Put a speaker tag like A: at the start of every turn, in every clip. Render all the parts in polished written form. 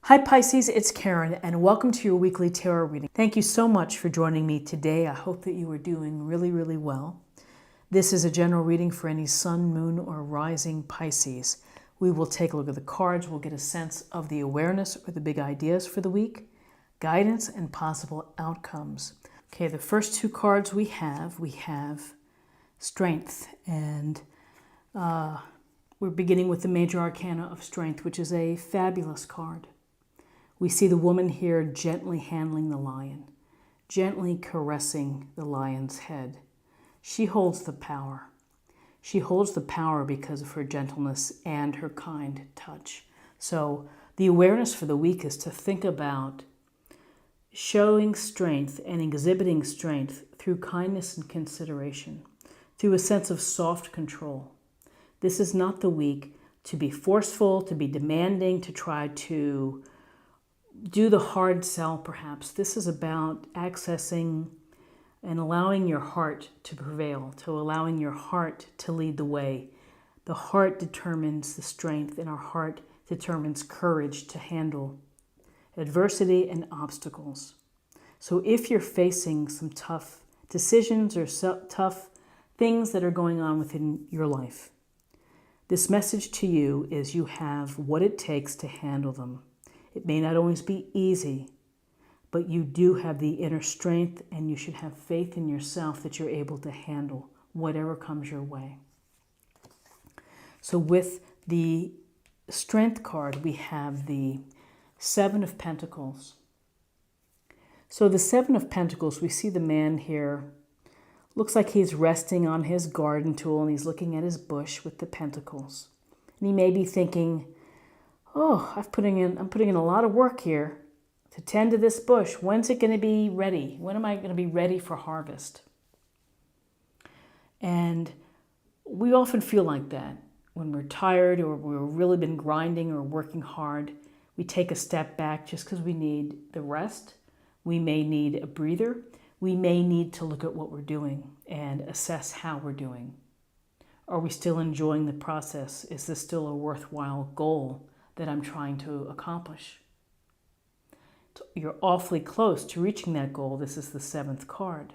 A: Hi Pisces, it's Karen and welcome to your weekly tarot reading. Thank you so much for joining me today. I hope that you are doing really well. This is a general reading for any sun, moon, or rising Pisces. We will take a look at the cards. We'll get a sense of the awareness or the big ideas for the week, guidance, and possible outcomes. Okay, the first two cards we have Strength, and we're beginning with the Major Arcana of Strength, which is a fabulous card. We see the woman here gently handling the lion, gently caressing the lion's head. She holds the power. She holds the power because of her gentleness and her kind touch. So the awareness for the week is to think about showing strength and exhibiting strength through kindness and consideration, through a sense of soft control. This is not the week to be forceful, to be demanding, to try to do the hard sell, perhaps. This is about accessing and allowing your heart to prevail, to allowing your heart to lead the way. The heart determines the strength, and our heart determines courage to handle adversity and obstacles. So if you're facing some tough decisions or tough things that are going on within your life, this message to you is you have what it takes to handle them. It may not always be easy, but you do have the inner strength, and you should have faith in yourself that you're able to handle whatever comes your way. So with the Strength card, we have the Seven of Pentacles. So the Seven of Pentacles, we see the man here. Looks like he's resting on his garden tool, and he's looking at his bush with the pentacles. And he may be thinking, oh, I'm putting in a lot of work here to tend to this bush. When's it going to be ready? When am I going to be ready for harvest? And we often feel like that when we're tired or we've really been grinding or working hard. We take a step back just because we need the rest. We may need a breather. We may need to look at what we're doing and assess how we're doing. Are we still enjoying the process? Is this still a worthwhile goal that I'm trying to accomplish? You're awfully close to reaching that goal. This is the seventh card.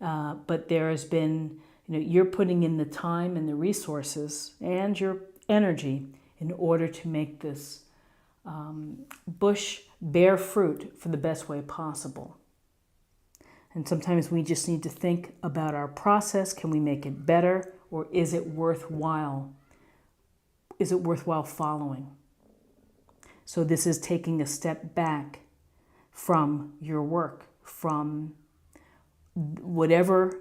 A: But there has been, you're putting in the time and the resources and your energy in order to make this bush bear fruit for the best way possible. And sometimes we just need to think about our process. Can we make it better, or is it worthwhile? Is it worthwhile following? So this is taking a step back from your work, from whatever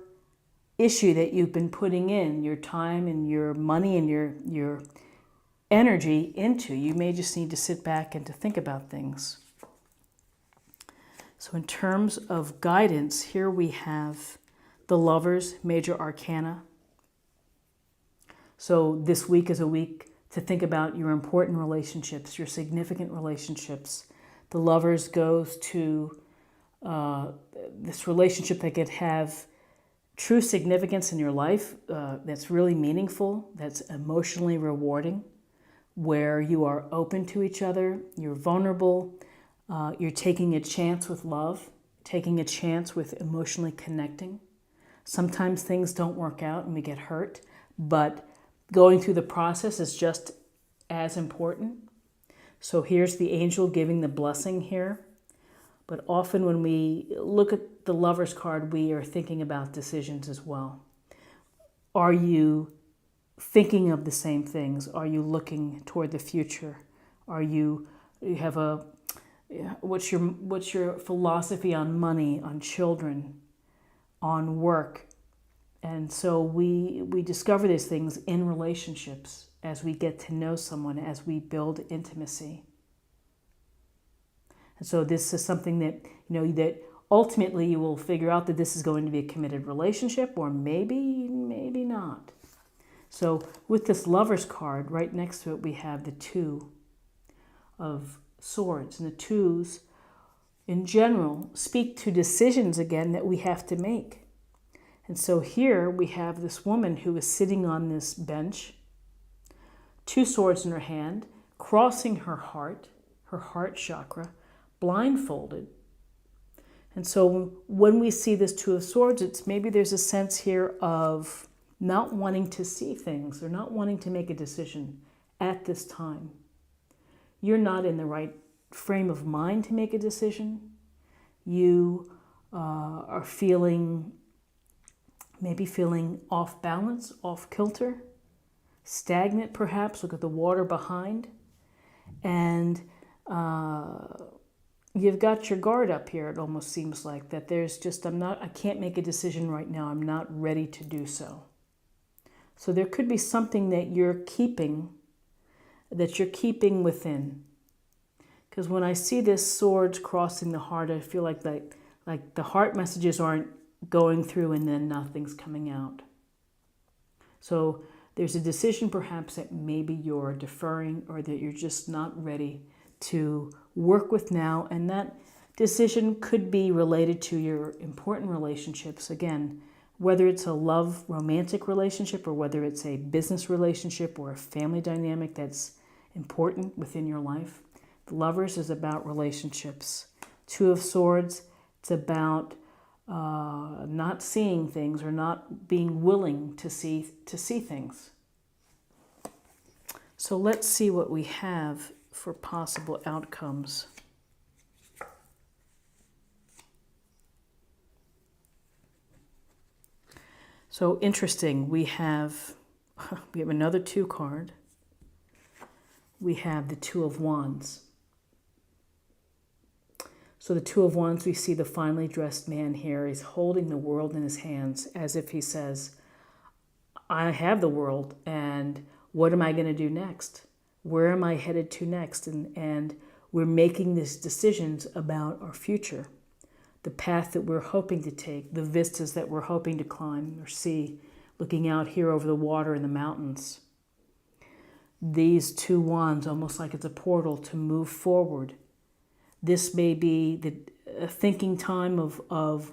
A: issue that you've been putting in your time and your money and your energy into. You may just need to sit back and to think about things. So in terms of guidance, here we have the Lovers, Major Arcana. So this week is a week to think about your important relationships, your significant relationships. The Lovers goes to this relationship that could have true significance in your life, that's really meaningful, that's emotionally rewarding, where you are open to each other, you're vulnerable, you're taking a chance with love, taking a chance with emotionally connecting. Sometimes things don't work out and we get hurt, but going through the process is just as important. So here's the angel giving the blessing here. But often when we look at the Lover's card, we are thinking about decisions as well. Are you thinking of the same things? Are you looking toward the future? You have what's your philosophy on money, on children, on work? And so we discover these things in relationships as we get to know someone, as we build intimacy. And so this is something that, that ultimately you will figure out that this is going to be a committed relationship, or maybe not. So with this Lover's card, right next to it, we have the Two of Swords. And the twos, in general, speak to decisions, again, that we have to make. And so here we have this woman who is sitting on this bench, two swords in her hand, crossing her heart, her heart chakra, blindfolded. And so when we see this Two of Swords, it's maybe there's a sense here of not wanting to see things or not wanting to make a decision at this time. You're not in the right frame of mind to make a decision. You are maybe feeling off balance, off kilter, stagnant perhaps. Look at the water behind. And you've got your guard up here, it almost seems like, that there's just, I can't make a decision right now. I'm not ready to do so. So there could be something that you're keeping within. Because when I see this swords crossing the heart, I feel like the heart messages aren't going through and then nothing's coming out. So there's a decision perhaps that maybe you're deferring or that you're just not ready to work with now. And that decision could be related to your important relationships. Again, whether it's a love romantic relationship or whether it's a business relationship or a family dynamic that's important within your life. The Lovers is about relationships. Two of Swords, it's about not seeing things or not being willing to see things. So let's see what we have for possible outcomes. So interesting, we have another 2 card. We have the Two of Wands. So the Two of Wands, we see the finely dressed man here. He's holding the world in his hands as if he says, I have the world, and what am I going to do next? Where am I headed to next? And we're making these decisions about our future, the path that we're hoping to take, the vistas that we're hoping to climb or see, looking out here over the water and the mountains. These 2 wands, almost like it's a portal to move forward. This may be the thinking time of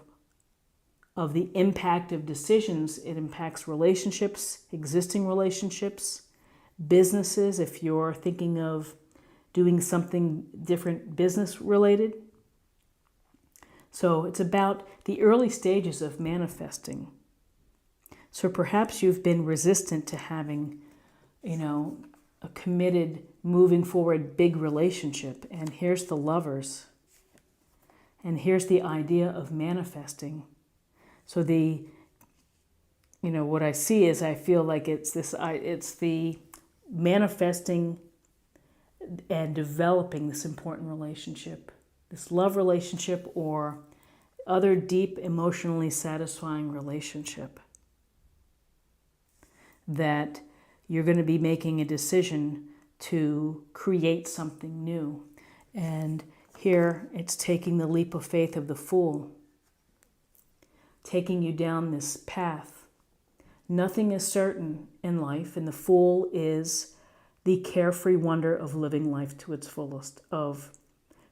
A: the impact of decisions. It impacts relationships, existing relationships, businesses, if you're thinking of doing something different business related. So it's about the early stages of manifesting. So perhaps you've been resistant to having, a committed, moving forward big relationship. And here's the Lovers. And here's the idea of manifesting. So what I see is I feel like it's the manifesting and developing this important relationship, this love relationship or other deep, emotionally satisfying relationship that you're going to be making a decision to create something new. And here it's taking the leap of faith of the Fool, taking you down this path. Nothing is certain in life, and the Fool is the carefree wonder of living life to its fullest, of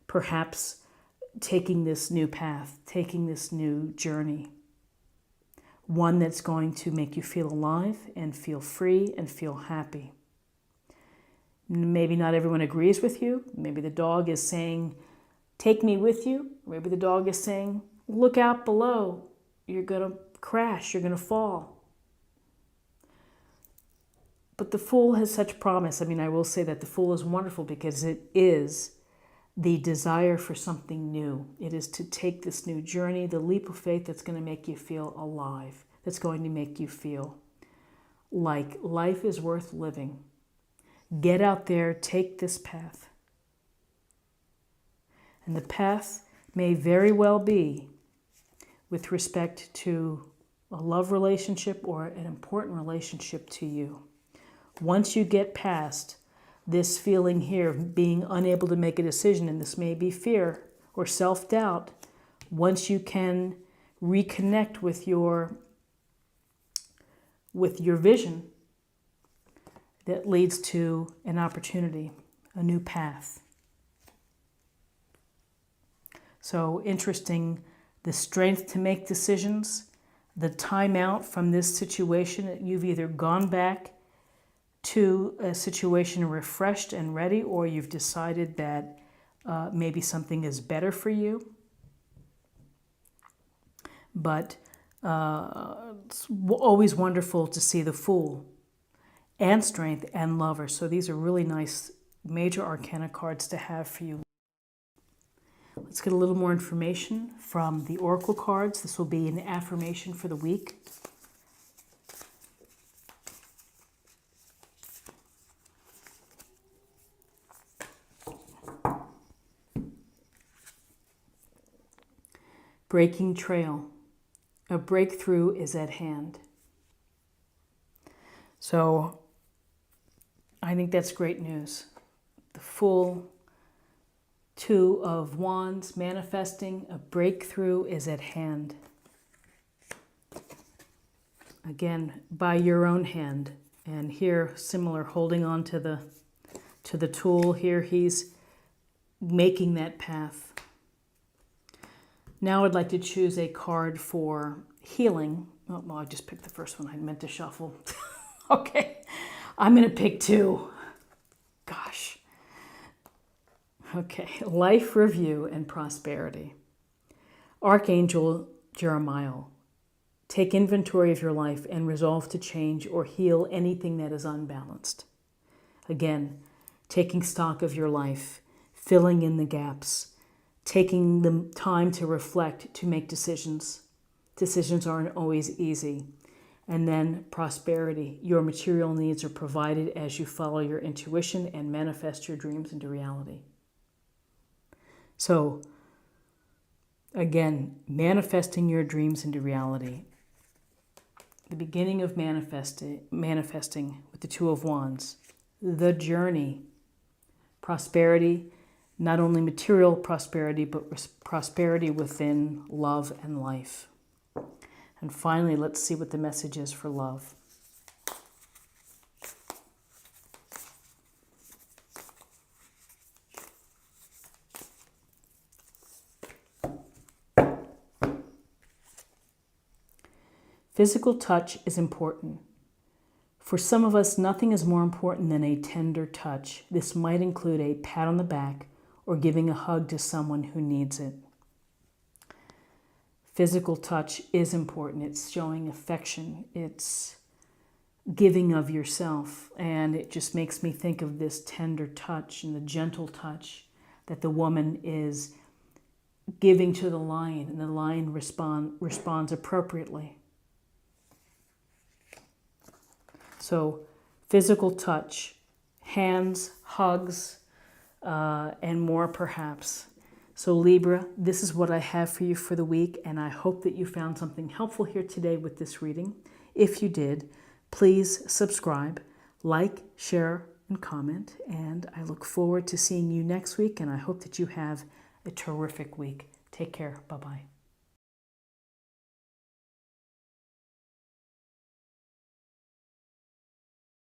A: perhaps taking this new path, taking this new journey. One that's going to make you feel alive and feel free and feel happy. Maybe not everyone agrees with you. Maybe the dog is saying, take me with you. Maybe the dog is saying, look out below. You're going to crash. You're going to fall. But the Fool has such promise. I will say that the Fool is wonderful because it is the desire for something new. It is to take this new journey, the leap of faith that's going to make you feel alive, that's going to make you feel like life is worth living. Get out there, take this path. And the path may very well be with respect to a love relationship or an important relationship to you. Once you get past this feeling here of being unable to make a decision, and this may be fear or self-doubt, once you can reconnect with your vision, that leads to an opportunity, a new path. So interesting, the strength to make decisions, the time out from this situation that you've either gone back to a situation refreshed and ready, or you've decided that maybe something is better for you. But it's always wonderful to see the Fool and Strength and Lover. So these are really nice major arcana cards to have for you. Let's get a little more information from the oracle cards. This will be an affirmation for the week. Breaking trail. A breakthrough is at hand. So I think that's great news. The Fool, Two of Wands, manifesting a breakthrough is at hand. Again, by your own hand. And here, similar, holding on to the tool. Here he's making that path. Now I'd like to choose a card for healing. Oh, well, I just picked the first one. I meant to shuffle. Okay, I'm going to pick two. Gosh. Okay, life review and prosperity. Archangel Jeremiah, take inventory of your life and resolve to change or heal anything that is unbalanced. Again, taking stock of your life, filling in the gaps, taking the time to reflect, to make decisions. Decisions aren't always easy. And then prosperity. Your material needs are provided as you follow your intuition and manifest your dreams into reality. So, again, manifesting your dreams into reality. The beginning of manifesting with the Two of Wands. The journey. Prosperity. Not only material prosperity, but prosperity within love and life. And finally, let's see what the message is for love. Physical touch is important. For some of us, nothing is more important than a tender touch. This might include a pat on the back or giving a hug to someone who needs it. Physical touch is important. It's showing affection. It's giving of yourself. And it just makes me think of this tender touch and the gentle touch that the woman is giving to the lion, and the lion responds appropriately. So physical touch, hands, hugs, and more perhaps. So Libra, this is what I have for you for the week, and I hope that you found something helpful here today with this reading. If you did, please subscribe, like, share, and comment, and I look forward to seeing you next week, and I hope that you have a terrific week. Take care. Bye-bye.